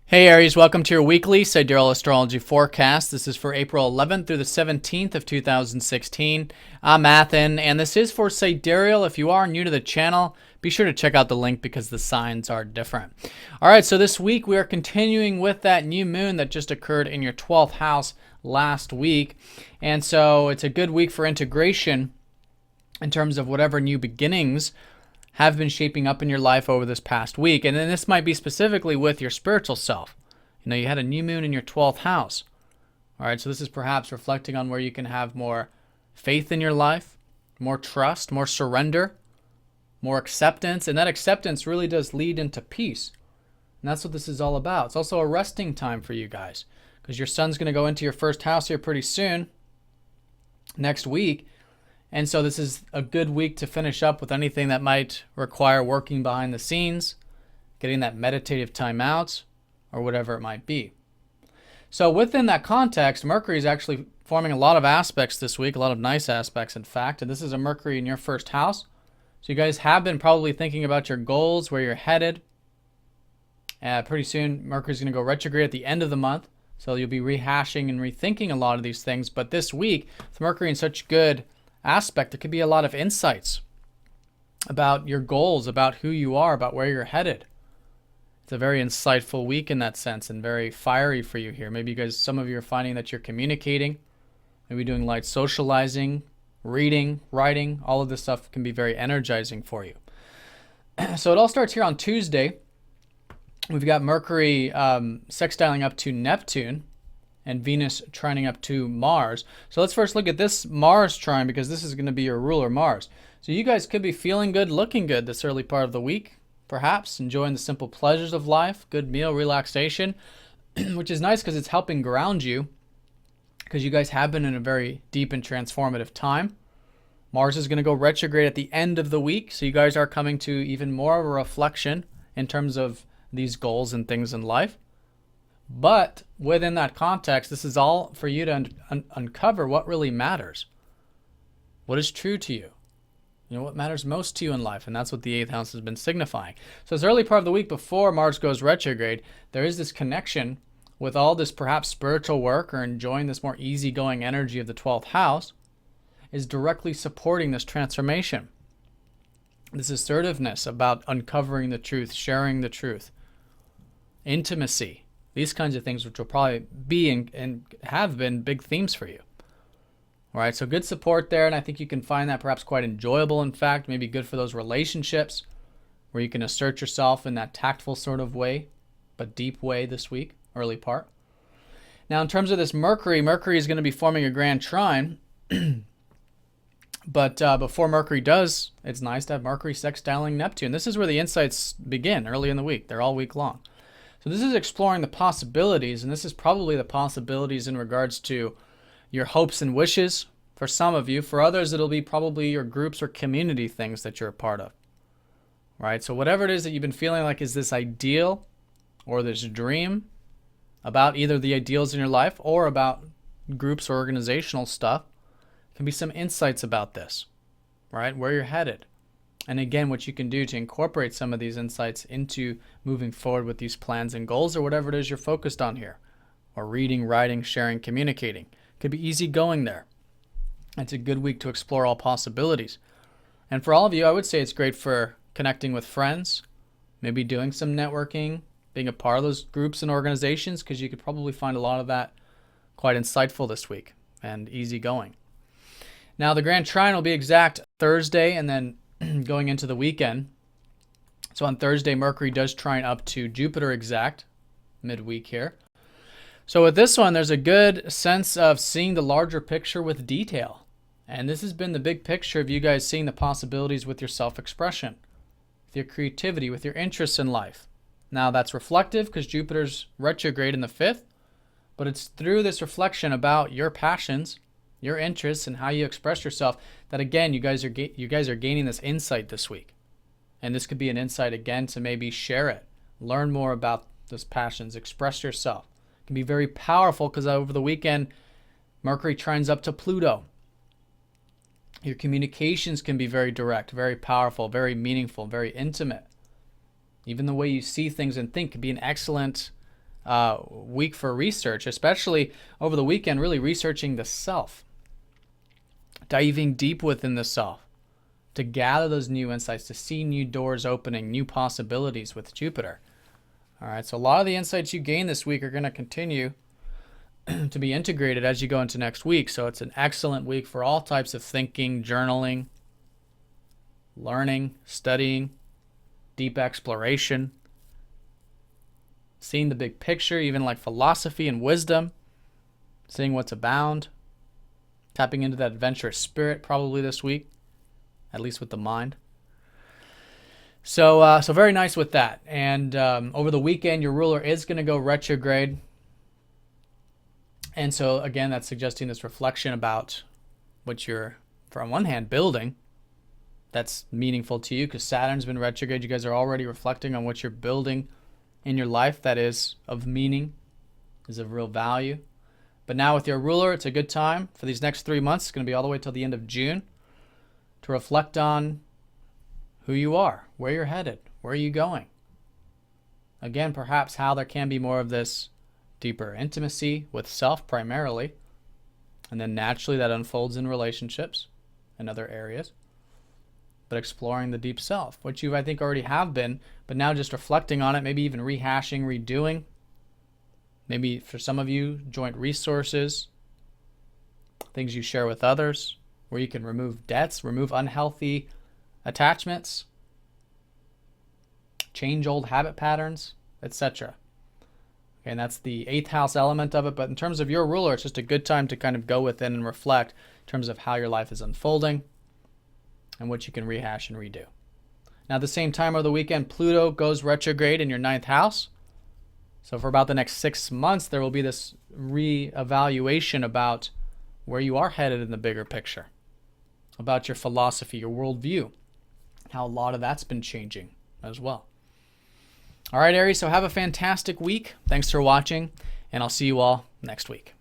Hey Aries, welcome to your weekly Sidereal Astrology forecast. This is for April 11th through the 17th of 2016. I'm Athen, and this is for Sidereal. If you are new to the channel, be sure to check out the link because the signs are different. All right, so this week we are continuing with that new moon that just occurred in your 12th house last week. And so it's a good week for integration in terms of whatever new beginnings have been shaping up in your life over this past week. And then this might be specifically with your spiritual self. You know, you had a new moon in your 12th house. All right, so this is perhaps reflecting on where you can have more faith in your life, more trust, more surrender, more acceptance. And that acceptance really does lead into peace. And that's what this is all about. It's also a resting time for you guys because your sun's going to go into your first house here pretty soon, next week. And so this is a good week to finish up with anything that might require working behind the scenes, getting that meditative time out, or whatever it might be. So within that context, Mercury is actually forming a lot of aspects this week, a lot of nice aspects, in fact. And this is a Mercury in your first house. So you guys have been probably thinking about your goals, where you're headed. Pretty soon, Mercury's going to go retrograde at the end of the month. So you'll be rehashing and rethinking a lot of these things. But this week, with Mercury in such good aspect, there could be a lot of insights about your goals, about who you are, about where you're headed. It's a very insightful week in that sense and very fiery for you here. Maybe you guys, some of you are finding that you're communicating, maybe doing light socializing, reading, writing. All of this stuff can be very energizing for you. So it all starts here on Tuesday. We've got Mercury sextiling up to Neptune and Venus trining up to Mars. So let's first look at this Mars trine because this is going to be your ruler, Mars. So you guys could be feeling good, looking good this early part of the week, perhaps enjoying the simple pleasures of life, good meal, relaxation, which is nice because it's helping ground you because you guys have been in a very deep and transformative time. Mars is going to go retrograde at the end of the week, so you guys are coming to even more of a reflection in terms of these goals and things in life. But within that context, this is all for you to uncover what really matters. What is true to you? You know, what matters most to you in life? And that's what the 8th house has been signifying. So this early part of the week before Mars goes retrograde, there is this connection with all this perhaps spiritual work or enjoying this more easygoing energy of the 12th house is directly supporting this transformation. This assertiveness about uncovering the truth, sharing the truth, intimacy. These kinds of things, which will probably be and have been big themes for you. All right, so good support there, and I think you can find that perhaps quite enjoyable, in fact, maybe good for those relationships where you can assert yourself in that tactful sort of way, but deep way this week, early part. Now, in terms of this Mercury is going to be forming a grand trine, but before Mercury does, it's nice to have Mercury sextiling Neptune. This is where the insights begin early in the week. They're all week long. So this is exploring the possibilities, and this is probably the possibilities in regards to your hopes and wishes for some of you. For others, it'll be probably your groups or community things that you're a part of, right? So whatever it is that you've been feeling like is this ideal or this dream about either the ideals in your life or about groups or organizational stuff, can be some insights about this, right? Where you're headed. And again, what you can do to incorporate some of these insights into moving forward with these plans and goals or whatever it is you're focused on here. Or reading, writing, sharing, communicating. Could be easy going there. It's a good week to explore all possibilities. And for all of you, I would say it's great for connecting with friends, maybe doing some networking, being a part of those groups and organizations, because you could probably find a lot of that quite insightful this week and easy going. Now, the grand trine will be exact Thursday and then going into the weekend. So on Thursday, Mercury does trine up to Jupiter exact midweek here. So with this one, there's a good sense of seeing the larger picture with detail. And this has been the big picture of you guys seeing the possibilities with your self-expression, with your creativity, with your interests in life. Now that's reflective because Jupiter's retrograde in the 5th, but it's through this reflection about your passions, your interests, and how you express yourself that again you guys are gaining this insight this week. And this could be an insight again to maybe share it, learn more about those passions, express yourself. It can be very powerful because over the weekend Mercury trines up to Pluto. Your communications can be very direct, very powerful, very meaningful, very intimate. Even the way you see things and think can be an excellent week for research, especially over the weekend, really researching the self, diving deep within the self to gather those new insights, to see new doors opening, new possibilities with Jupiter. All right, so a lot of the insights you gain this week are going to continue to be integrated as you go into next week. So it's an excellent week for all types of thinking, journaling, learning, studying, deep exploration, seeing the big picture, even like philosophy and wisdom, seeing what's abound, tapping into that adventurous spirit probably this week, at least with the mind. So very nice with that. And over the weekend, your ruler is going to go retrograde. And so, again, that's suggesting this reflection about what you're, from one hand, building. That's meaningful to you because Saturn's been retrograde. You guys are already reflecting on what you're building in your life that is of meaning, is of real value. But now with your ruler, it's a good time for these next 3 months. It's going to be all the way till the end of June to reflect on who you are, where you're headed, where are you going. Again, perhaps how there can be more of this deeper intimacy with self primarily, and then naturally that unfolds in relationships and other areas. But exploring the deep self, which you I think already have been, but now just reflecting on it, maybe even rehashing, redoing. Maybe for some of you, joint resources, things you share with others, where you can remove debts, remove unhealthy attachments, change old habit patterns, etc. Okay, and that's the 8th house element of it. But in terms of your ruler, it's just a good time to kind of go within and reflect in terms of how your life is unfolding and what you can rehash and redo. Now, at the same time over the weekend, Pluto goes retrograde in your 9th house. So for about the next 6 months, there will be this reevaluation about where you are headed in the bigger picture, about your philosophy, your worldview, how a lot of that's been changing as well. All right, Aries, so have a fantastic week. Thanks for watching, and I'll see you all next week.